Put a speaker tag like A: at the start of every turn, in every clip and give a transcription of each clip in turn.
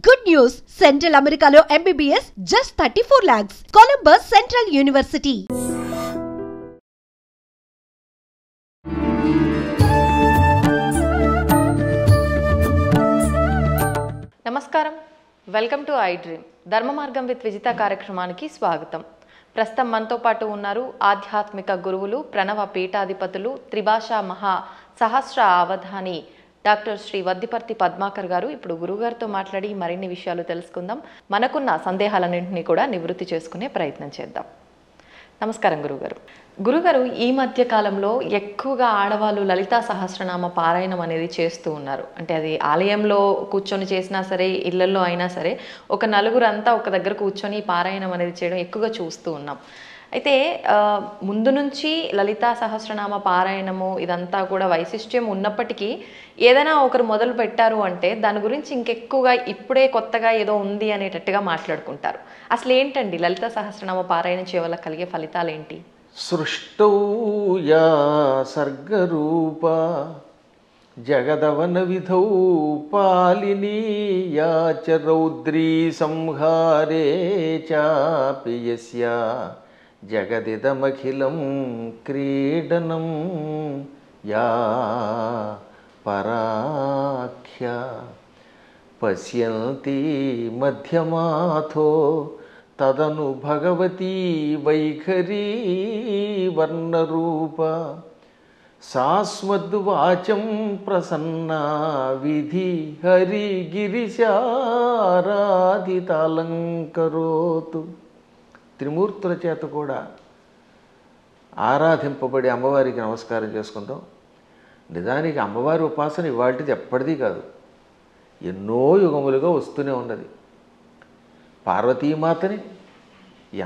A: Good news! Central Americano MBBS just 34 lakhs. Columbus Central University.
B: నమస్కారం, welcome to I dream. ధర్మ మార్గం with Vijitha కార్యక్రమానికి స్వాగతం. ప్రస్తుతం మనతో పాటు ఉన్నారు ఆధ్యాత్మిక గురువులు, ప్రణవ పీఠాధిపతులు, త్రిభాషా మహా సహస్ర అవధాని డాక్టర్ శ్రీ వద్దిపర్తి పద్మాకర్ గారు. ఇప్పుడు గురుగారితో మాట్లాడి మరిన్ని విషయాలు తెలుసుకుందాం. మనకున్న సందేహాలన్నింటినీ కూడా నివృత్తి చేసుకునే ప్రయత్నం చేద్దాం. నమస్కారం గురుగారు. గురుగారు, ఈ మధ్య కాలంలో ఎక్కువగా ఆడవాళ్ళు లలితా సహస్రనామ పారాయణం అనేది చేస్తూ ఉన్నారు. అంటే అది ఆలయంలో కూర్చొని చేసినా సరే, ఇళ్లలో అయినా సరే, ఒక నలుగురు అంతా ఒక దగ్గర కూర్చొని పారాయణం అనేది చేయడం ఎక్కువగా చూస్తూ ఉన్నాం. అయితే ముందు నుంచి లలితా సహస్రనామ పారాయణము ఇదంతా కూడా వైశిష్ట్యం ఉన్నప్పటికీ ఏదైనా ఒకరు మొదలు పెట్టారు అంటే దాని గురించి ఇంకెక్కువగా ఇప్పుడే కొత్తగా ఏదో ఉంది అనేటట్టుగా మాట్లాడుకుంటారు. అసలు ఏంటండి లలితా సహస్రనామ పారాయణం చేయవల్ల కలిగే ఫలితాలు ఏంటి?
C: సృష్టౌ యా సర్గరూప జగదవన విధౌ పాలినీ యా చ రౌద్రీ సంహారే చాపి యస్యా జగదిదమఖిలం క్రీడనం యా పరాఖ్య పశ్యంతి మధ్యమాథో తదను భగవతీ వైఖరీ వర్ణరూప సాస్మద్వాచం ప్రసన్నా విధి హరిగిరిశారాధితాలంకరోతు. త్రిమూర్తుల చేత కూడా ఆరాధింపబడి అమ్మవారికి నమస్కారం చేసుకుందాం. నిజానికి అమ్మవారి ఉపాసన ఇవాళది ఎప్పటిదీ కాదు, ఎన్నో యుగములుగా వస్తూనే ఉన్నది. పార్వతీమాతని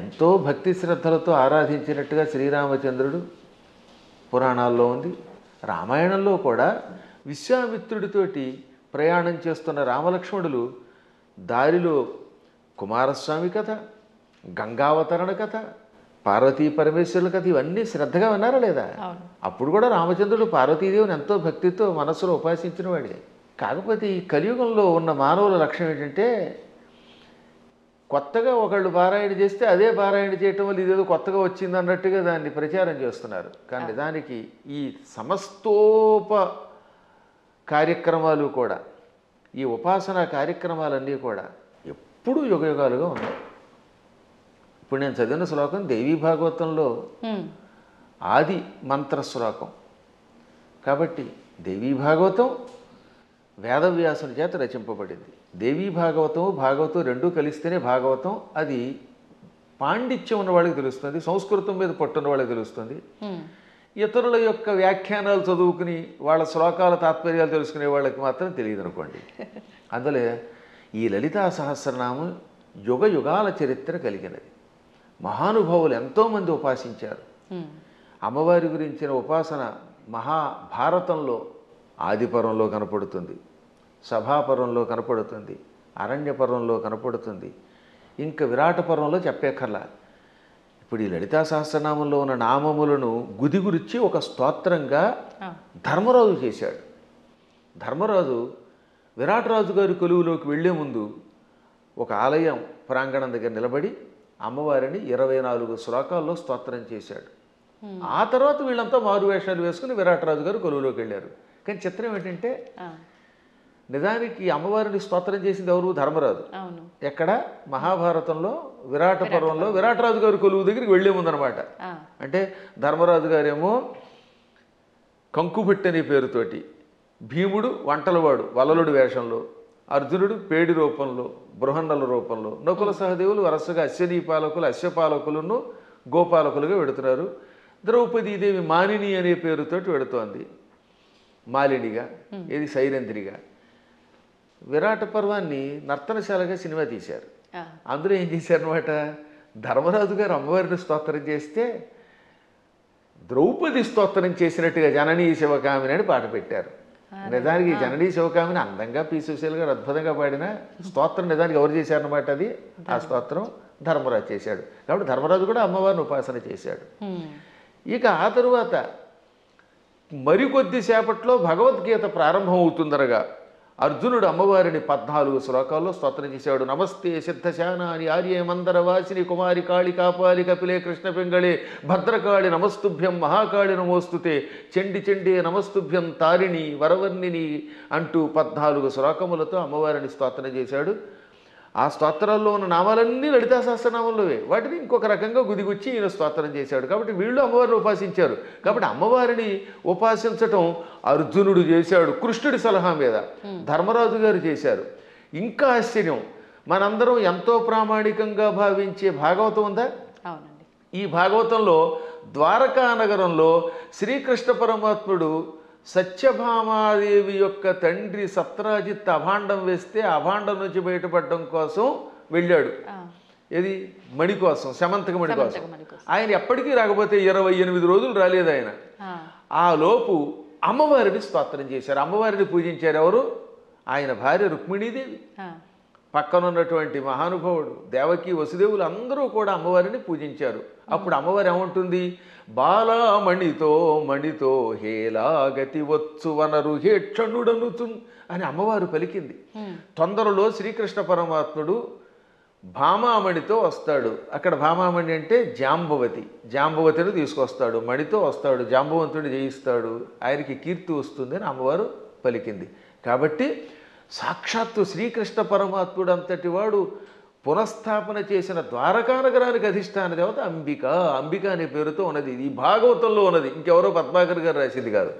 C: ఎంతో భక్తి శ్రద్ధలతో ఆరాధించినట్టుగా శ్రీరామచంద్రుడు పురాణాల్లో ఉంది. రామాయణంలో కూడా విశ్వామిత్రుడితోటి ప్రయాణం చేస్తున్న రామలక్ష్మణులు దారిలో కుమారస్వామి కథ, గంగావతరణ కథ, పార్వతీ పరమేశ్వరుల కథ ఇవన్నీ శ్రద్ధగా విన్నారా లేదా? అప్పుడు కూడా రామచంద్రుడు పార్వతీదేవిని ఎంతో భక్తితో మనస్సులో ఉపాసించిన వాడే. కాకపోతే ఈ కలియుగంలో ఉన్న మానవుల లక్ష్యం ఏంటంటే కొత్తగా ఒకళ్ళు పారాయణ చేస్తే అదే పారాయణ చేయటం వల్ల ఇదేదో కొత్తగా వచ్చింది అన్నట్టుగా దాన్ని ప్రచారం చేస్తున్నారు. కానీ దానికి ఈ సమస్తోప కార్యక్రమాలు కూడా, ఈ ఉపాసనా కార్యక్రమాలన్నీ కూడా ఎప్పుడూ యుగయుగాలుగా ఉన్నాయి. ఇప్పుడు నేను చదివిన శ్లోకం దేవీ భాగవతంలో ఆది మంత్ర శ్లోకం కాబట్టి దేవీ భాగవతం వేదవ్యాసుని చేత రచింపబడింది. దేవీ భాగవతం భాగవతం రెండూ కలిస్తేనే భాగవతం. అది పాండిత్యం ఉన్న వాళ్ళకి తెలుస్తుంది, సంస్కృతం మీద పట్టున్న వాళ్ళకి తెలుస్తుంది. ఇతరుల యొక్క వ్యాఖ్యానాలు చదువుకుని వాళ్ళ శ్లోకాల తాత్పర్యాలు తెలుసుకునే వాళ్ళకి మాత్రం తెలియదు అనుకోండి. అందులో ఈ లలితా సహస్రనామం యుగ యుగాల చరిత్ర కలిగినది. మహానుభావులు ఎంతోమంది ఉపాసించారు. అమ్మవారి గురించిన ఉపాసన మహాభారతంలో ఆదిపర్వంలో కనపడుతుంది, సభాపర్వంలో కనపడుతుంది, అరణ్యపర్వంలో కనపడుతుంది, ఇంకా విరాట పర్వంలో చెప్పేకర్లా. ఇప్పుడు ఈ లలితా సహస్రనామంలో ఉన్న నామములను గుదిగురిచ్చి ఒక స్తోత్రంగా ధర్మరాజు చేశాడు. ధర్మరాజు విరాటరాజు గారి కొలువులోకి వెళ్లే ముందు ఒక ఆలయం ప్రాంగణం దగ్గర నిలబడి అమ్మవారిని 24 శ్లోకాల్లో స్తోత్రం చేశాడు. ఆ తర్వాత వీళ్ళంతా మారువేషాలు వేసుకుని విరాటరాజు గారు కొలువులోకి వెళ్ళారు. కానీ చిత్రం ఏంటంటే నిజానికి అమ్మవారిని స్తోత్రం చేసింది ఎవరు? ధర్మరాజు. ఎక్కడ? మహాభారతంలో విరాట పర్వంలో విరాటరాజు గారు కొలువు దగ్గరికి వెళ్లే ముందనమాట. అంటే ధర్మరాజు గారేమో కంకుభట్టి అనే పేరుతోటి, భీముడు వంటలవాడు వలలుడు వేషంలో, అర్జునుడు పేడి రూపంలో, బృహన్నల రూపంలో, నకుల సహదేవులు వరుసగా అశ్వనీ పాలకులు, అశ్వపాలకులను గోపాలకులుగా వెడుతున్నారు. ద్రౌపదీదేవి మానిని అనే పేరుతోటి వెడుతోంది, మాలినిగా, ఇది సైరంధ్రిగా. విరాట పర్వాన్ని నర్తనశాలగా సినిమా తీశారు. అందులో ఏం చేశారనమాట, ధర్మరాజు గారు అమ్మవారిని స్తోత్రం చేస్తే ద్రౌపది స్తోత్రం చేసినట్టుగా జననీ శివకామిని అని పాట పెట్టారు. నిజానికి జననీ శివకామిని అందంగా పీసుశీల్ గారు అద్భుతంగా పాడిన స్తోత్రం నిజానికి ఎవరు చేశారనమాట? అది ఆ స్తోత్రం ధర్మరాజు చేశాడు. కాబట్టి ధర్మరాజు కూడా అమ్మవారిని ఉపాసన చేశాడు. ఇక ఆ తరువాత మరికొద్దిసేపట్లో భగవద్గీత ప్రారంభం అవుతుందనగా అర్జునుడు అమ్మవారిని 14 శ్లోకాల్లో స్తోత్రం చేశాడు. నమస్తే సిద్ధశానాని ఆర్యే మందర వాసిని కుమారి కాళి కాపాలి కపిలే కృష్ణ పింగళే భద్రకాళి నమస్తుభ్యం మహాకాళి నమోస్తుతే చండి చండే నమస్తుభ్యం తారిణి వరవర్ణిని అంటూ 14 శ్లోకములతో అమ్మవారిని స్తోత్రం చేశాడు. ఆ స్తోత్రాల్లో ఉన్న నామాలన్నీ లలితా సహస్రనామంలోవే. వాటిని ఇంకొక రకంగా గుదిగుచ్చి ఈయన స్తోత్రం చేశాడు. కాబట్టి వీళ్ళు అమ్మవారిని ఉపాసించారు. కాబట్టి అమ్మవారిని ఉపాసించటం అర్జునుడు చేశాడు కృష్ణుడి సలహా మీద. ధర్మరాజు గారు చేశారు. ఇంకా ఆశ్చర్యం, మనందరం ఎంతో ప్రామాణికంగా భావించే భాగవతం ఉందా?
B: అవునండి.
C: ఈ భాగవతంలో ద్వారకా నగరంలో శ్రీకృష్ణ పరమాత్ముడు సత్యభామాదేవి యొక్క తండ్రి సత్రాజిత్ అభాండం వేస్తే అభాండం నుంచి బయటపడడం కోసం వెళ్ళాడు. ఏది? మణి కోసం, శమంతక మణి కోసం. ఆయన ఎప్పటికీ రాకపోతే 28 రోజులు రాలేదు ఆయన. ఆ లోపు అమ్మవారిని స్తోత్రం చేశారు, అమ్మవారిని పూజించారు. ఎవరు? ఆయన భార్య రుక్మిణీదేవి, పక్కనున్నటువంటి మహానుభావుడు దేవకి వసుదేవులు అందరూ కూడా అమ్మవారిని పూజించారు. అప్పుడు అమ్మవారు ఏమంటుంది? బాలామణితో మణితో హేలాగతి వచ్చు వనరు హేక్షణుడనుచు అని అమ్మవారు పలికింది. తొందరలో శ్రీకృష్ణ పరమాత్ముడు భామామణితో వస్తాడు. అక్కడ భామామణి అంటే జాంబవతి, జాంబవతిని తీసుకొస్తాడు. మణితో వస్తాడు, జాంబవంతుడిని జయిస్తాడు, ఆయనకి కీర్తి వస్తుంది అని అమ్మవారు పలికింది. కాబట్టి సాక్షాత్తు శ్రీకృష్ణ పరమాత్ముడు అంతటి వాడు పునఃస్థాపన చేసిన ద్వారకా నగరానికి అధిష్టాన దేవత అంబిక. అంబిక అనే పేరుతో ఉన్నది. ఈ భాగవతంలో ఉన్నది, ఇంకెవరో పద్మాకర్ గారు రాసింది కాదు.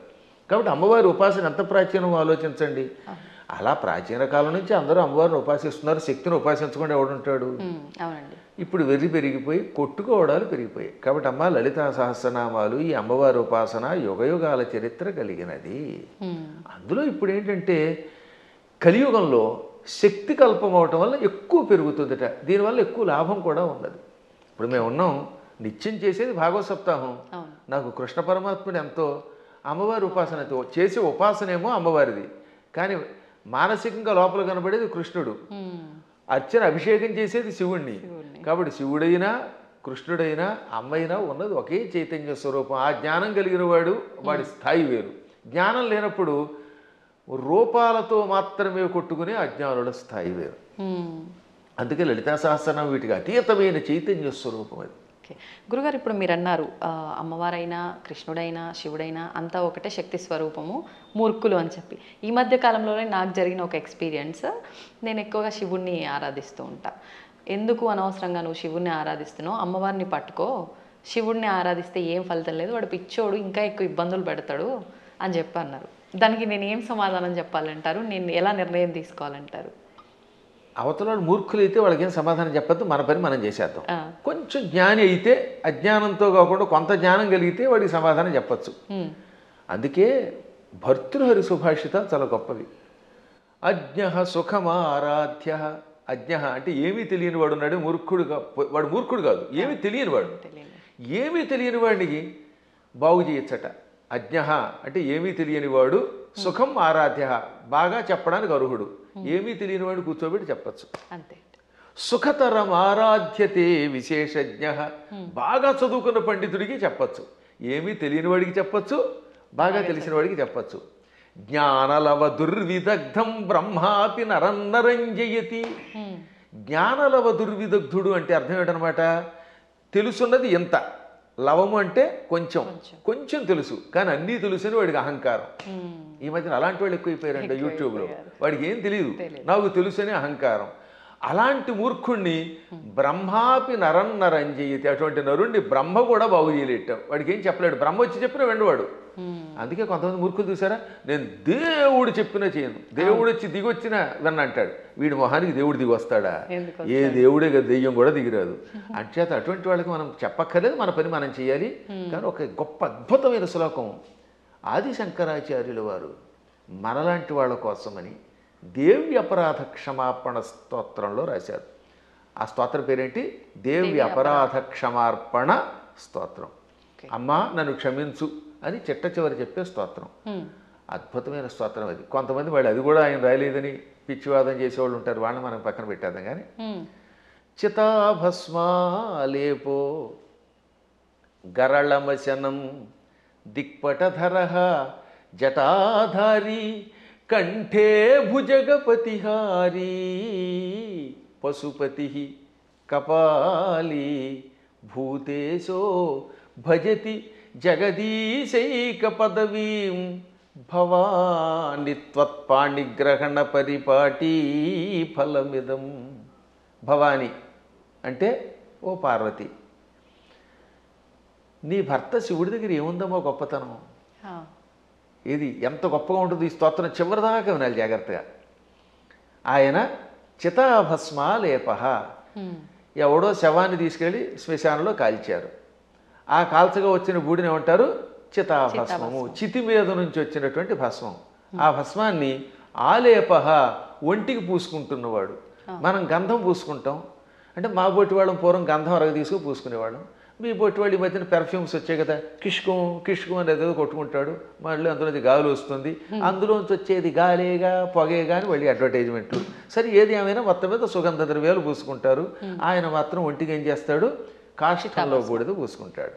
C: కాబట్టి అమ్మవారి ఉపాసన ఎంత ప్రాచీనమో ఆలోచించండి. అలా ప్రాచీన కాలం నుంచి అందరూ అమ్మవారిని ఉపాసిస్తున్నారు. శక్తిని ఉపాసించకుండా ఎవడుంటాడు? ఇప్పుడు వెర్రి పెరిగిపోయి కొట్టుకోవడాలు పెరిగిపోయాయి. కాబట్టి అమ్మ లలితా సహస్రనామాలు, ఈ అమ్మవారి ఉపాసన యుగయుగాల చరిత్ర కలిగినది. అందులో ఇప్పుడు ఏంటంటే కలియుగంలో శక్తి కల్పం అవటం వల్ల ఎక్కువ పెరుగుతుందట. దీనివల్ల ఎక్కువ లాభం కూడా ఉన్నది. ఇప్పుడు మేము ఉన్నాం, నిత్యం చేసేది భాగవత సప్తాహం. నాకు కృష్ణ పరమాత్ముడు ఎంతో అమ్మవారి ఉపాసనతో చేసే ఉపాసనేమో అమ్మవారిది, కానీ మానసికంగా లోపల కనబడేది కృష్ణుడు. అర్చన అభిషేకం చేసేది శివుణ్ణి. కాబట్టి శివుడైనా కృష్ణుడైనా అమ్మైనా ఉన్నది ఒకే చైతన్య స్వరూపం. ఆ జ్ఞానం కలిగిన వాడి స్థాయి వేరు. జ్ఞానం లేనప్పుడు రూపాలతో మాత్రమే కొట్టుకునే అజ్ఞానుల స్థాయి వేరు. అందుకే లలితా సహస్రనామం వీటికి అతీతమైన చైతన్య స్వరూపం అది.
B: గురుగారు, ఇప్పుడు మీరు అన్నారు అమ్మవారైనా కృష్ణుడైనా శివుడైనా అంతా ఒకటే శక్తి స్వరూపము, మూర్ఖులు అని చెప్పి. ఈ మధ్య కాలంలోనే నాకు జరిగిన ఒక ఎక్స్పీరియన్స్, నేను ఎక్కువగా శివుణ్ణి ఆరాధిస్తూ ఉంటా. ఎందుకు అనవసరంగా నువ్వు శివుణ్ణి ఆరాధిస్తున్నావు, అమ్మవారిని పట్టుకో, శివుణ్ణి ఆరాధిస్తే ఏం ఫలితం లేదు, వాడు పిచ్చోడు ఇంకా ఎక్కువ ఇబ్బందులు పెడతాడు అని చెప్పి అన్నారు. దానికి నేను ఏం సమాధానం చెప్పాలంటారు? నేను ఎలా నిర్ణయం తీసుకోవాలంటారు?
C: అవతల మూర్ఖులైతే వాళ్ళకేం సమాధానం చెప్పద్దు, మన పని మనం చేసేద్దాం. కొంచెం జ్ఞాని అయితే అజ్ఞానంతో కాకుండా కొంత జ్ఞానం కలిగితే వాడికి సమాధానం చెప్పచ్చు. అందుకే భర్తృహరి సుభాషితాలు చాలా గొప్పవి. అజ్ఞ సుఖమారాధ్య. అజ్ఞ అంటే ఏమీ తెలియని వాడు ఉన్నాడు, వాడు మూర్ఖుడు కాదు, ఏమీ తెలియని వాడు. ఏమీ తెలియని వాడికి బాగు చేయొచ్చట. అజ్ఞ అంటే ఏమీ తెలియని వాడు, సుఖం ఆరాధ్య బాగా చెప్పడానికి అర్హుడు. ఏమీ తెలియని వాడు కూర్చోబెట్టి చెప్పచ్చు.
B: అంతే.
C: సుఖతరం ఆరాధ్యతే విశేషజ్ఞ. బాగా చదువుకున్న పండితుడికి చెప్పచ్చు, ఏమీ తెలియని వాడికి చెప్పచ్చు, బాగా తెలిసిన వాడికి చెప్పచ్చు. జ్ఞానలవ దుర్విదగ్ధం బ్రహ్మాపి నరన్నరంజయతి. జ్ఞానలవ దుర్విదగ్ధుడు అంటే అర్థం ఏంటనమాట? తెలుసున్నది ఎంత, లవము అంటే కొంచెం, కొంచెం తెలుసు కానీ అన్నీ తెలుసని వాడికి అహంకారం. ఈ మధ్యన అలాంటి వాళ్ళు ఎక్కువైపోయారంట యూట్యూబ్లో. వాడికి ఏం తెలియదు, నాకు తెలుసని అహంకారం. అలాంటి మూర్ఖుణ్ణి బ్రహ్మాపి నరన్నరంజయతి. అటువంటి నరుణ్ణి బ్రహ్మ కూడా బాగు చేయలేట. వాడికి ఏం చెప్పలేడు, బ్రహ్మ వచ్చి చెప్పినా వెండవాడు. అందుకే కొంతమంది మూర్ఖులు చూసారా, నేను దేవుడు చెప్పినా చేయను, దేవుడు వచ్చి దిగొచ్చినా విన్న అంటాడు. వీడి మొహానికి దేవుడు దిగి వస్తాడా? ఏ దేవుడే కదా, దెయ్యం కూడా దిగిరాదు. అంచేత అటువంటి వాళ్ళకి మనం చెప్పక్కర్లేదు, మన పని మనం చేయాలి. కానీ ఒక గొప్ప అద్భుతమైన శ్లోకం ఆది శంకరాచార్యుల వారు మనలాంటి వాళ్ళ కోసమని దేవి అపరాధ క్షమాపణ స్తోత్రంలో రాశారు. ఆ స్తోత్రం పేరేంటి? దేవి అపరాధ క్షమార్పణ స్తోత్రం. అమ్మా నన్ను క్షమించు అని చిట్ట చివరి చెప్పే స్తోత్రం. అద్భుతమైన స్తోత్రం అది. కొంతమంది వాళ్ళు అది కూడా ఆయన రాయలేదని పిచ్చివాదం చేసేవాళ్ళు ఉంటారు, వాళ్ళని మనం పక్కన పెట్టేద్దాం. కానీ చితాభస్మాలేపో గరళమశనం దిక్పటధర జటాధారి కంఠే భుజగపతిహారీ పశుపతి కపాలీ భూతేశో భజతి జగదీశైక పదవీం భవాని త్వత్పాణిగ్రహణ పరిపాటీ ఫలమిదం. భవాని అంటే ఓ పార్వతి, నీ భర్త శివుడి దగ్గర ఏముందమ్మో గొప్పతనం. ఇది ఎంత గొప్పగా ఉంటుంది. ఈ స్తోత్రం చివరిదాకా వినాలి జాగ్రత్తగా. ఆయన చితాభస్మాలేప, ఎవడో శవాన్ని తీసుకెళ్ళి శ్మశానంలో కాల్చారు. ఆ కాల్చగా వచ్చిన బూడిని ఏమంటారు? చితాభస్మము. చితి మీద నుంచి వచ్చినటువంటి భస్మం. ఆ భస్మాన్ని ఆలేప, ఒంటికి పూసుకుంటున్నవాడు. మనం గంధం పూసుకుంటాం అంటే మా బొట్టి వాళ్ళం పూర్వం గంధం అరగ తీసుకు పూసుకునేవాళ్ళం. మీ బొట్టి వాళ్ళు ఈ మధ్యన పెర్ఫ్యూమ్స్ వచ్చాయి కదా, కిష్కం కిష్కం అనేది ఏదో కొట్టుకుంటాడు, మళ్ళీ అందులోంచి గాలి వస్తుంది, అందులోంచి వచ్చేది గాలేగా పొగేగా అని మళ్ళీ అడ్వర్టైజ్మెంట్లు. సరే ఏది ఏమైనా మొత్తం మీద సుగంధ ద్రవ్యాలు పూసుకుంటారు. ఆయన మాత్రం ఒంటికి ఏం చేస్తాడు? కాష్టంలో బూడిద పూసుకుంటాడు.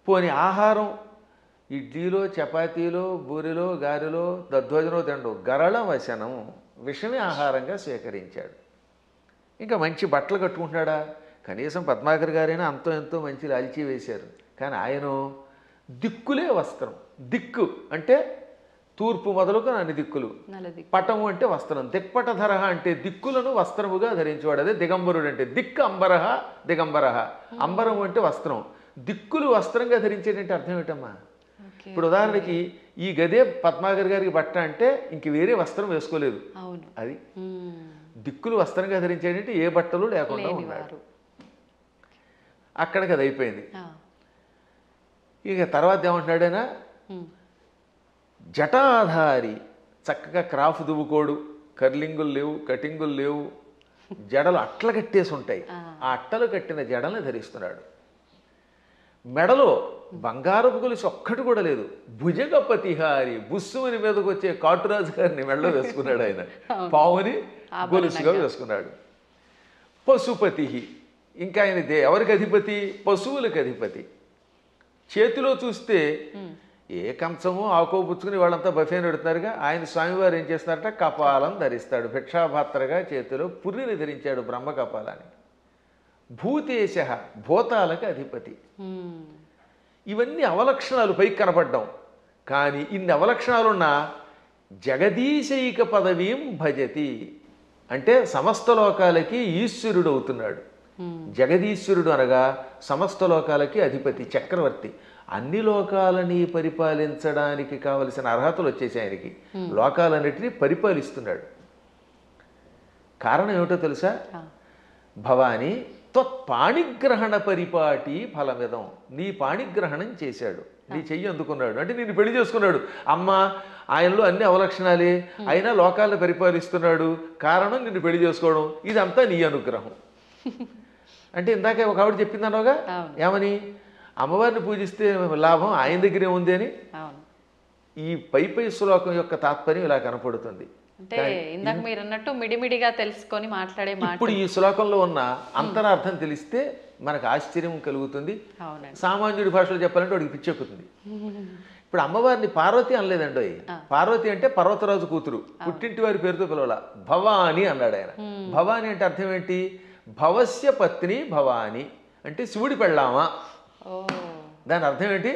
C: పోని ఆహారం ఇడ్లీలో చపాతీలో బూరిలో గారెలో దధ్వజనో తిండు, గరళ వశనం విషమే ఆహారంగా స్వీకరించాడు. ఇంకా మంచి బట్టలు కట్టుకుంటున్నాడా? కనీసం పద్మాకర్ గారైనా అంతో ఎంతో మంచి లాల్చీ వేశారు. కానీ ఆయన దిక్కులే వస్త్రం. దిక్కు అంటే తూర్పు మొదలుకు అన్ని దిక్కులు. పటము అంటే వస్త్రం. దిక్పటధర అంటే దిక్కులను వస్త్రముగా ధరించేవాడు. అదే దిగంబరుడు అంటే. దిక్కు అంబరహ దిగంబరహ. అంబరం అంటే వస్త్రం. దిక్కులు వస్త్రంగా ధరించేటంటే అర్థం ఏమిటమ్మా? ఇప్పుడు ఉదాహరణకి ఈ గదే పద్మాకర్ గారికి బట్ట అంటే ఇంక వేరే వస్త్రం వేసుకోలేదు. అది దిక్కులు వస్త్రంగా ధరించేటంటే ఏ బట్టలు లేకుండా ఉన్నాడు. అక్కడికి అది అయిపోయింది. ఇక తర్వాత ఏమంటున్నాడైనా? జటాధారి, చక్కగా క్రాఫ్ దువ్వుకోడు, కర్లింగులు లేవు, కటింగులు లేవు, జడలు అట్టలు కట్టేసి ఉంటాయి. ఆ అట్టలు కట్టిన జడల్ని ధరిస్తున్నాడు. మెడలో బంగారపు గొలుసు ఒక్కటి కూడా లేదు. భుజగపతిహారి, బుస్సుమని మీదకు వచ్చే కాటురాజు గారిని మెడలో వేసుకున్నాడు ఆయన. పావుని గొలుసుగా వేసుకున్నాడు. పశుపతి, ఇంకా ఆయన ఎవరికి అధిపతి? పశువులకు అధిపతి. చేతిలో చూస్తే ఏ కంచమో ఆకో పుచ్చుకుని వాళ్ళంతా బఫేని పెడుతున్నారుగా. ఆయన స్వామివారు ఏం చేస్తున్నారట? కపాలం ధరిస్తాడు. భిక్షాపాత్రగా చేతిలో పుర్రిని ధరించాడు, బ్రహ్మ కపాలాన్ని. భూతేశ, భూతాలకు అధిపతి. ఇవన్నీ అవలక్షణాలు పైకి కనపడ్డాం. కానీ ఇన్ని అవలక్షణాలున్నా జగదీశైక పదవీం భజతి అంటే సమస్త లోకాలకి ఈశ్వరుడు అవుతున్నాడు. జగదీశ్వరుడు అనగా సమస్త లోకాలకి అధిపతి, చక్రవర్తి. అన్ని లోకాలని పరిపాలించడానికి కావలసిన అర్హతలు వచ్చేసి ఆయనకి. లోకాలన్నిటినీ పరిపాలిస్తున్నాడు. కారణం ఏమిటో తెలుసా? భవాని త్వత్పాణిగ్రహణ పరిపాటి ఫలమిదం. నీ పాణిగ్రహణం చేశాడు, నీ చెయ్యి అందుకున్నాడు అంటే నిన్ను పెళ్లి చేసుకున్నాడు. అమ్మ ఆయనలో అన్ని అవలక్షణాలే, అయినా లోకాలను పరిపాలిస్తున్నాడు. కారణం నిన్ను పెళ్లి చేసుకోవడం. ఇదంతా నీ అనుగ్రహం. అంటే ఇందాక ఒక ఆవిడ చెప్పిందనోగా, ఏమని? అమ్మవారిని పూజిస్తే లాభం ఆయన దగ్గరే ఉంది అని. ఈ పై శ్లోకం యొక్క తాత్పర్యం ఇలా కనపడుతుంది.
B: అంటే ఇందాక మీరు అన్నట్టు మిడిమిడిగా తెలుసుకొని మాట్లాడే మాట.
C: ఇప్పుడు ఈ శ్లోకంలో ఉన్న అంతరార్థం తెలిస్తే మనకు ఆశ్చర్యం కలుగుతుంది. సామాన్యుడి భాషలో చెప్పాలంటే వాడికి పిచ్చెక్కుతుంది. ఇప్పుడు అమ్మవారిని పార్వతి అనలేదండి. పార్వతి అంటే పర్వతరాజు కూతురు, పుట్టింటి వారి పేరుతో పిలవాల. భవాని అన్నాడు ఆయన. భవాని అంటే అర్థం ఏంటి? భవస్య పత్ని భవాని అంటే శివుడి పెళ్ళామా. దాని అర్థం ఏంటి?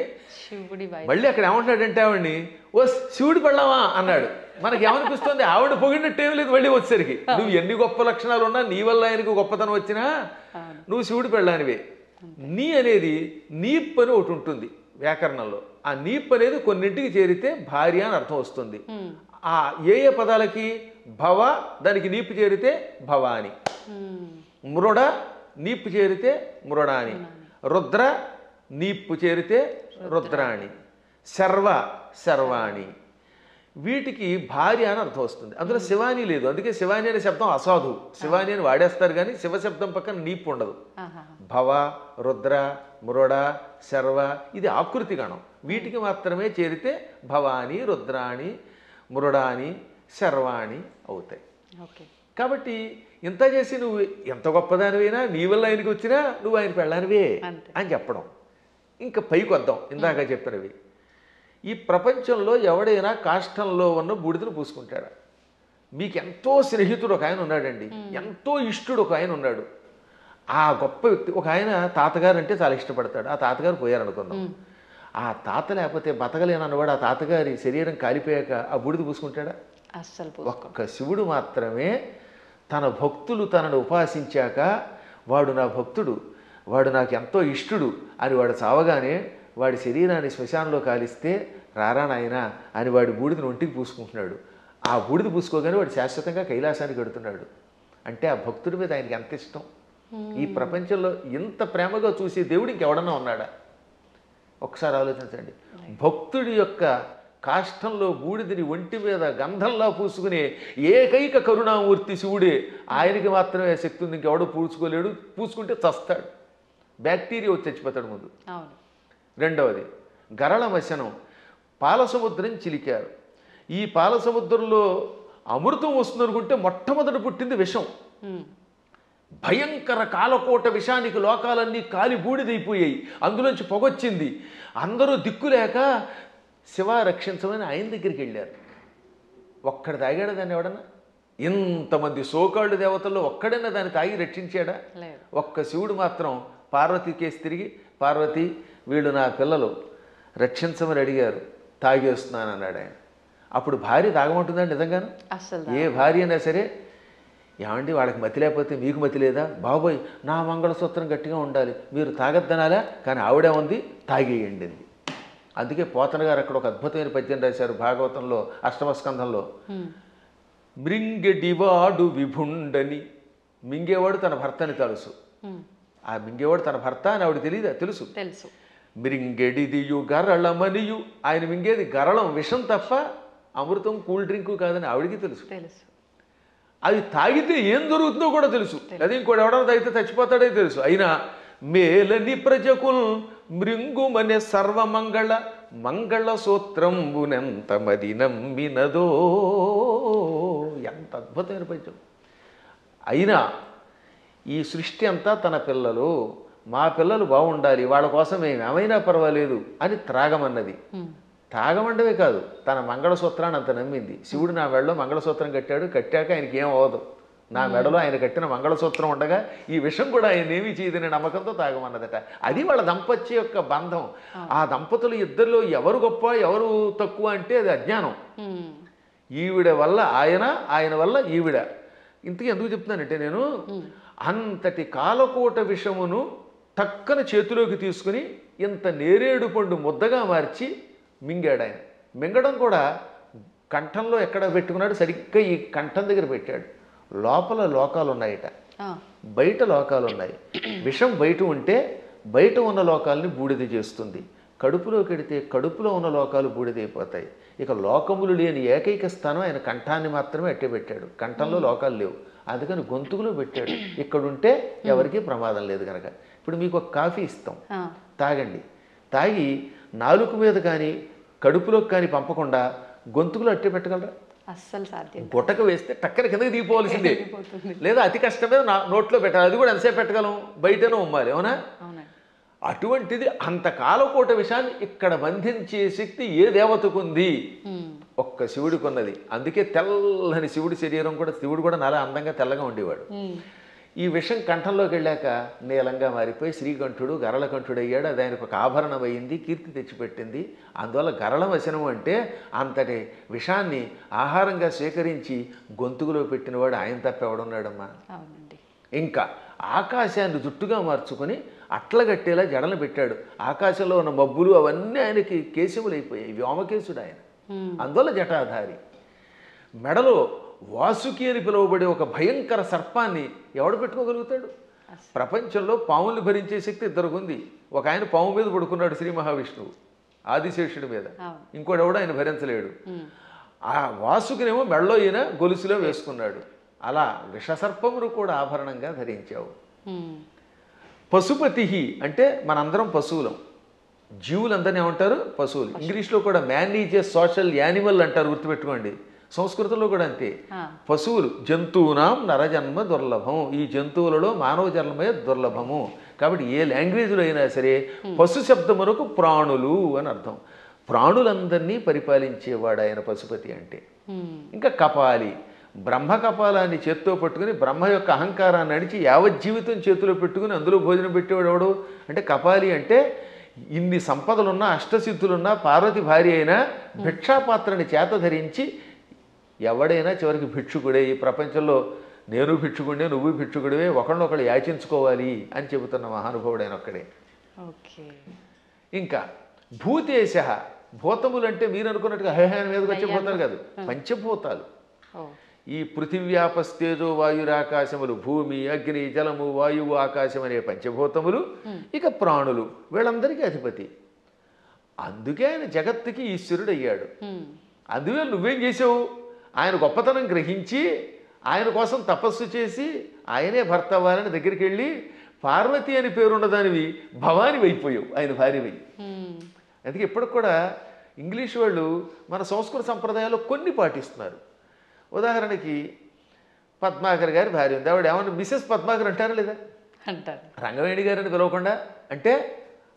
C: మళ్ళీ అక్కడ ఏమంటున్నాడంటే ఆవిడ్ని ఓ శివుడి పెళ్ళామా అన్నాడు. మనకి ఏమనిపిస్తుంది? ఆవిడ పొగిడినట్టేం లేదు. మళ్ళీ వచ్చేసరికి నువ్వు ఎన్ని గొప్ప లక్షణాలు ఉన్నా, నీ వల్ల ఆయనకు గొప్పతనం వచ్చినా నువ్వు శివుడి పెళ్ళానివే. నీ అనేది నీప్ అని ఒకటి ఉంటుంది వ్యాకరణంలో. ఆ నీప్ అనేది కొన్నింటికి చేరితే భార్య అని అర్థం వస్తుంది. ఆ ఏ ఏ పదాలకి? భవ దానికి నీపు చేరితే భవాని, మృడ నీపు చేరితే మృడాని, రుద్ర నీప్పు చేరితే రుద్రాణి, శర్వ శర్వాణి. వీటికి భార్య అని అర్థం వస్తుంది. అందులో శివాని లేదు. అందుకే శివాని అనే శబ్దం అసాధు. శివాని అని వాడేస్తారు కానీ శివశబ్దం పక్కన నీపు ఉండదు. భవ, రుద్ర, మృడ, శర్వ ఇది ఆకృతి గణం. వీటికి మాత్రమే చేరితే భవాని, రుద్రాణి, మృడాని, శర్వాణి అవుతాయి. కాబట్టి ఇంత చేసి నువ్వు ఎంత గొప్పదానివైనా, నీ వల్ల ఆయనకి వచ్చినా నువ్వు ఆయన పెళ్ళానివే అని చెప్పడం. ఇంకా పైకి వద్దాం. ఇందాక చెప్పినవి ఈ ప్రపంచంలో ఎవడైనా కాష్టంలో ఉన్న బూడిదను పూసుకుంటాడా? మీకు ఎంతో స్నేహితుడు ఒక ఆయన ఉన్నాడండి, ఎంతో ఇష్టుడు ఒక ఆయన ఉన్నాడు. ఆ గొప్ప వ్యక్తి ఒక ఆయన తాతగారు అంటే చాలా ఇష్టపడతాడు. ఆ తాతగారు పోయారనుకుందాం. ఆ తాత లేకపోతే బతకలేనన్నవాడు ఆ తాతగారి శరీరం కాలిపోయాక ఆ బూడిద పూసుకుంటాడా?
B: అస్సలు
C: ఒక్క శివుడు మాత్రమే తన భక్తులు తనను ఉపాసించాక వాడు నా భక్తుడు, వాడు నాకు ఎంతో ఇష్టుడు అని వాడు చావగానే వాడి శరీరాన్ని శ్మశానంలో కాలిస్తే రారా నాయనా అని వాడి బూడిదని ఒంటికి పూసుకుంటున్నాడు. ఆ బూడిద పూసుకోగానే వాడు శాశ్వతంగా కైలాసానికి వెడుతున్నాడు. అంటే ఆ భక్తుడి మీద ఆయనకి ఎంత ఇష్టం. ఈ ప్రపంచంలో ఇంత ప్రేమగా చూసే దేవుడు ఇంకెవడన్నా ఉన్నాడా? ఒకసారి ఆలోచించండి. భక్తుడి యొక్క కాష్టంలో బూడిదని ఒంటి మీద గంధంలా పూసుకునే ఏకైక కరుణామూర్తి శివుడే. ఆయనకి మాత్రమే శక్తి ఉంది, ఇంకెవడో పూసుకోలేడు. పూసుకుంటే చస్తాడు, బ్యాక్టీరియా వచ్చి చచ్చిపోతాడు ముందు. రెండవది గరళమశనం, పాలసముద్రం చిలికారు. ఈ పాలసముద్రంలో అమృతం వస్తుందనుకుంటే మొట్టమొదట పుట్టింది విషం. భయంకర కాలకోట విషానికి లోకాలన్నీ కాలి బూడిదైపోయాయి, అందులోంచి పొగొచ్చింది. అందరూ దిక్కులేక శివ రక్షించమని ఆయన దగ్గరికి వెళ్ళారు. ఒక్కడ తాగాడా దాన్ని ఎవడన్నా? ఇంతమంది సోకాళ్ళు దేవతల్లో ఒక్కడైనా దాన్ని తాగి రక్షించాడా? ఒక్క శివుడు మాత్రం పార్వతి కేసు తిరిగి, పార్వతి వీళ్ళు నా పిల్లలు రక్షించమని అడిగారు, తాగేస్తున్నాను అన్నాడు ఆయన. అప్పుడు భార్య తాగమంటుందండి నిజంగాను? ఏ భార్య అయినా సరే, ఏమండి వాళ్ళకి మతి లేకపోతే మీకు మతి లేదా? బాబోయ్ నా మంగళసూత్రం గట్టిగా ఉండాలి, మీరు తాగద్దనాలా, కానీ ఆవిడే ఉంది తాగేయండి. అందుకే పోతన గారు అక్కడ ఒక అద్భుతమైన పద్యం రాశారు భాగవతంలో అష్టమస్కంధంలో. మృంగెడివాడు విభుండని, మింగేవాడు తన భర్తని తెలుసు. ఆ మింగేవాడు తన భర్త అని ఆవిడ తెలియదా? తెలుసు. మృంగెడిదియు గరళమనియు, ఆయన మింగేది గరళం విషం తప్ప అమృతం కూల్ డ్రింకు కాదని ఆవిడికి తెలుసు. అది తాగితే ఏం జరుగుతుందో కూడా తెలుసు. అది ఇంకోటి ఎవడన్నా తాగితే చచ్చిపోతాడే తెలుసు. అయినా మేలని ప్రజకుల్ మృంగుమనే సర్వమంగళ మంగళ సూత్రంబునెంత మది నమ్మినదో. ఎంత అద్భుతమైన పద్యం. అయినా ఈ సృష్టి అంతా తన పిల్లలు, మా పిల్లలు బాగుండాలి, వాళ్ళ కోసం మేము ఏమైనా పర్వాలేదు అని త్రాగమన్నది. తాగమండవే కాదు, తన మంగళసూత్రాన్ని అంత నమ్మింది. శివుడు నా మెడలో మంగళసూత్రం కట్టాడు, కట్టాక ఆయనకి ఏం అవ్వదు, నా మెడలో ఆయన కట్టిన మంగళసూత్రం ఉండగా ఈ విషయం కూడా ఆయన ఏమీ చేయదనే నమ్మకంతో తాగమన్నదట. అది వాళ్ళ దంపత్య యొక్క బంధం. ఆ దంపతులు ఇద్దరిలో ఎవరు గొప్ప ఎవరు తక్కువ అంటే అది అజ్ఞానం. ఈవిడ వల్ల ఆయన, ఆయన వల్ల ఈవిడ. ఇంతకీ ఎందుకు చెప్తున్నానంటే, నేను అంతటి కాలకోట విషమును టక్కన చేతిలోకి తీసుకుని ఇంత నేరేడు పండు ముద్దగా మార్చి మింగాడు ఆయన. మింగడం కూడా కంఠంలో ఎక్కడ పెట్టుకున్నాడు, సరిగ్గా ఈ కంఠం దగ్గర పెట్టాడు. లోపల లోకాలు ఉన్నాయట, బయట లోకాలు ఉన్నాయి. విషం బయట ఉంటే బయట ఉన్న లోకాలని బూడిద చేస్తుంది, కడుపులోకి వెడితే కడుపులో ఉన్న లోకాలు బూడిదైపోతాయి. ఇక లోకములు లేని ఏకైక స్థానం ఆయన కంఠాన్ని మాత్రమే అట్టే పెట్టాడు. కంఠంలో లోకాలు లేవు, అందుకని గొంతుకులో పెట్టాడు. ఇక్కడుంటే ఎవరికీ ప్రమాదం లేదు కనుక. ఇప్పుడు మీకు ఒక కాఫీ ఇస్తాం, తాగండి. తాగి నాలుక మీద కానీ కడుపులోకి కానీ పంపకుండా గొంతుకులో అట్టే పెట్టగలరా?
B: అస్సలు సాధ్యం.
C: గుట్టక వేస్తే టక్కన కిందకి దిగిపోవాల్సిందే, లేదా అతి కష్టమే నోట్లో పెట్టాలి. అది కూడా ఎంతసేపు పెట్టగలం, బయటనే ఉమ్మాలి, అవునా? అటువంటిది అంత కాలకోట విషయాన్ని ఇక్కడ బంధించే శక్తి ఏ దేవతకు ఉంది? ఒక్క శివుడికి ఉన్నది. అందుకే తెల్లని శివుడి శరీరం కూడా, శివుడు కూడా నాలా అందంగా తెల్లగా ఉండేవాడు. ఈ విషం కంఠంలోకి వెళ్ళాక నీలంగా మారిపోయి శ్రీకంఠుడు గరళకంఠుడు అయ్యాడు. అది ఆయనకు ఒక ఆభరణం అయింది, కీర్తి తెచ్చిపెట్టింది. అందువల్ల గరళవశనం అంటే అంతటి విషాన్ని ఆహారంగా స్వీకరించి గొంతుకులో పెట్టినవాడు ఆయన తప్ప ఎవడున్నాడమ్మా? ఇంకా ఆకాశాన్ని జుట్టుగా మార్చుకొని అట్లగట్టేలా జడలు పెట్టాడు. ఆకాశంలో ఉన్న మబ్బులు అవన్నీ ఆయనకి కేశములు అయిపోయాయి, వ్యోమకేశుడు ఆయన. అందువల్ల జటాధారి. మెడలో వాసుకి అని పిలువబడే ఒక భయంకర సర్పాన్ని ఎవడు పెట్టుకోగలుగుతాడు? ప్రపంచంలో పాముల్ని భరించే శక్తి ఇద్దరికి ఉంది. ఒక ఆయన పాము మీద పడుకున్నాడు, శ్రీ మహావిష్ణువు ఆదిశేషుడి మీద. ఇంకోటి ఎవడు ఆయన భరించలేడు. ఆ వాసుకినేమో మెడలో ఈయన గొలుసులో వేసుకున్నాడు. అలా విషసర్పమును కూడా ఆభరణంగా ధరించావు. పశుపతి అంటే మనందరం పశువులం. జీవులందరినీ ఏమంటారు? పశువులు. ఇంగ్లీష్లో కూడా man is a social animal అంటారు, గుర్తుపెట్టుకోండి. సంస్కృతంలో కూడా అంతే. పశువులు జంతువునాం నరజన్మ దుర్లభం. ఈ జంతువులలో మానవ జన్మమే దుర్లభము. కాబట్టి ఏ లాంగ్వేజ్లో అయినా సరే పశు శబ్దమునకు ప్రాణులు అని అర్థం. ప్రాణులందరినీ పరిపాలించేవాడు ఆయన పశుపతి అంటే. ఇంకా కపాలి, బ్రహ్మ కపాలాన్ని చేత్తో పట్టుకుని బ్రహ్మ యొక్క అహంకారాన్ని నడిచి యావజ్జీవితం చేతిలో పెట్టుకుని అందులో భోజనం పెట్టేవాడు ఎవడు అంటే కపాలి. అంటే ఇన్ని సంపదలున్నా అష్టసిద్ధులున్నా పార్వతి భార్య అయినా భిక్షాపాత్రని చేత ధరించి ఎవడైనా చివరికి భిక్షుకుడే. ఈ ప్రపంచంలో నేను భిక్షుకుడే, నువ్వు భిక్షుకుడివే, ఒకళ్ళనొకళ్ళు యాచించుకోవాలి అని చెబుతున్న మహానుభావుడైన ఒక్కడే.
B: ఓకే.
C: ఇంకా భూతేశ, భూతములు అంటే మీరు అనుకున్నట్టుగా హైహాన్ మీదకి వచ్చే భూతాలు కాదు, పంచభూతాలు. ఈ పృథివ్యాపస్తేజో వాయురాకాశములు, భూమి, అగ్ని, జలము, వాయువు, ఆకాశం అనే పంచభూతములు, ఇక ప్రాణులు, వీళ్ళందరికీ అధిపతి. అందుకే ఆయన జగత్తుకి ఈశ్వరుడు అయ్యాడు. అందువల్ల నువ్వేం చేసావు? ఆయన గొప్పతనం గ్రహించి ఆయన కోసం తపస్సు చేసి ఆయనే భర్త అవ్వాలని దగ్గరికి వెళ్ళి పార్వతి అని పేరున్నదానివి భవాని అయిపోయావు, ఆయన భార్యవై. అందుకే ఇప్పటికి కూడా ఇంగ్లీష్ వాళ్ళు మన సంస్కృత సంప్రదాయాల్లో కొన్ని పాటిస్తున్నారు. ఉదాహరణకి పద్మాకర్ గారి భార్య ఉంది, ఆవిడ ఏమన్నా మిసెస్ పద్మాకర్ అంటారా లేదా?
B: అంటారు.
C: రంగవేణి గారిని పిలవకుండా అంటే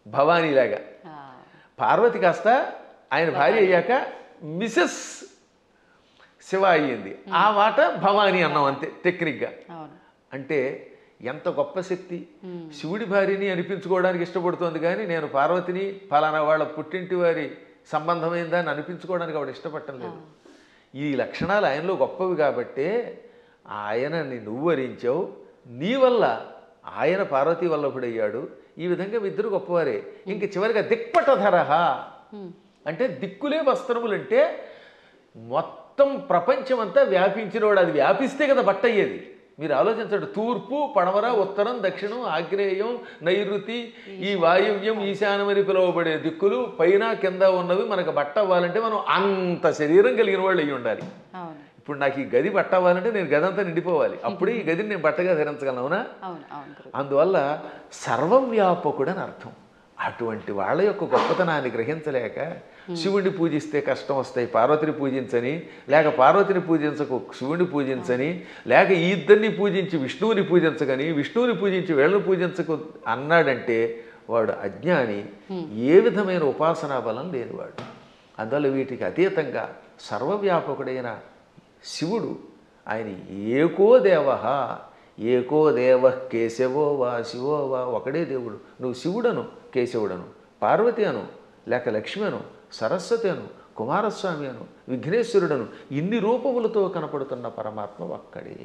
C: భవానీలాగా. పార్వతి కాస్త ఆయన భార్య అయ్యాక మిసెస్ శివ అయ్యింది, ఆ మాట భవానీ అన్నాం అంతే టెక్నిక్గా. అంటే ఎంత గొప్ప శక్తి! శివుడి భార్యని అనిపించుకోవడానికి ఇష్టపడుతోంది కానీ నేను పార్వతిని ఫలానా వాళ్ళ పుట్టింటి వారి సంబంధమైందని అనిపించుకోవడానికి ఆవిడ ఇష్టపడటం లేదు. ఈ లక్షణాలు ఆయనలో గొప్పవి కాబట్టే ఆయనని నువ్వు వరించావు, నీ వల్ల ఆయన పార్వతీ వల్లభుడయ్యాడు. ఈ విధంగా ఇద్దరు గొప్పవారే. ఇంక చివరిగా దిక్పటధరహ అంటే దిక్కులే వస్త్రములంటే మొత్తం ప్రపంచమంతా వ్యాపించినవాడు. అది వ్యాపిస్తే కదా బట్ట అయ్యేది. మీరు ఆలోచించండి, తూర్పు, పడమర, ఉత్తరం, దక్షిణం, ఆగ్నేయం, నైరుతి, ఈ వాయువ్యం, ఈశాన్యం అని పిలువబడే దిక్కులు పైన కింద ఉన్నవి మనకు బట్ట అవ్వాలంటే మనం అంత శరీరం కలిగిన వాళ్ళు అయ్యి ఉండాలి. ఇప్పుడు నాకు ఈ గది బట్ట అవ్వాలంటే నేను గది అంతా నిండిపోవాలి, అప్పుడే ఈ గదిని నేను బట్టగా ధరించగలను. అవునా? అందువల్ల సర్వవ్యాపకుడు అని అర్థం. అటువంటి వాళ్ళ యొక్క గొప్పతనాన్ని గ్రహించలేక శివుడిని పూజిస్తే కష్టం వస్తాయి, పార్వతిని పూజించని, లేక పార్వతిని పూజించకు శివుడిని పూజించని, లేక ఈ ఇద్దరిని పూజించి విష్ణువుని పూజించగని, విష్ణువుని పూజించి వీళ్ళని పూజించకు అన్నాడంటే వాడు అజ్ఞాని, ఏ విధమైన ఉపాసనా బలం లేనివాడు. అందువల్ల వీటికి అతీతంగా సర్వవ్యాపకుడైన శివుడు ఆయన ఏకో దేవ, ఏకో దేవ కేశవో వా శివో వా, ఒకడే దేవుడు. నువ్వు శివుడను, కేశవుడను, పార్వతి అను, లేక లక్ష్మి అను, సరస్వతి అను, కుమారస్వామి అను, విఘ్నేశ్వరుడను, ఇన్ని రూపములతో కనపడుతున్న పరమాత్మ ఒక్కడే.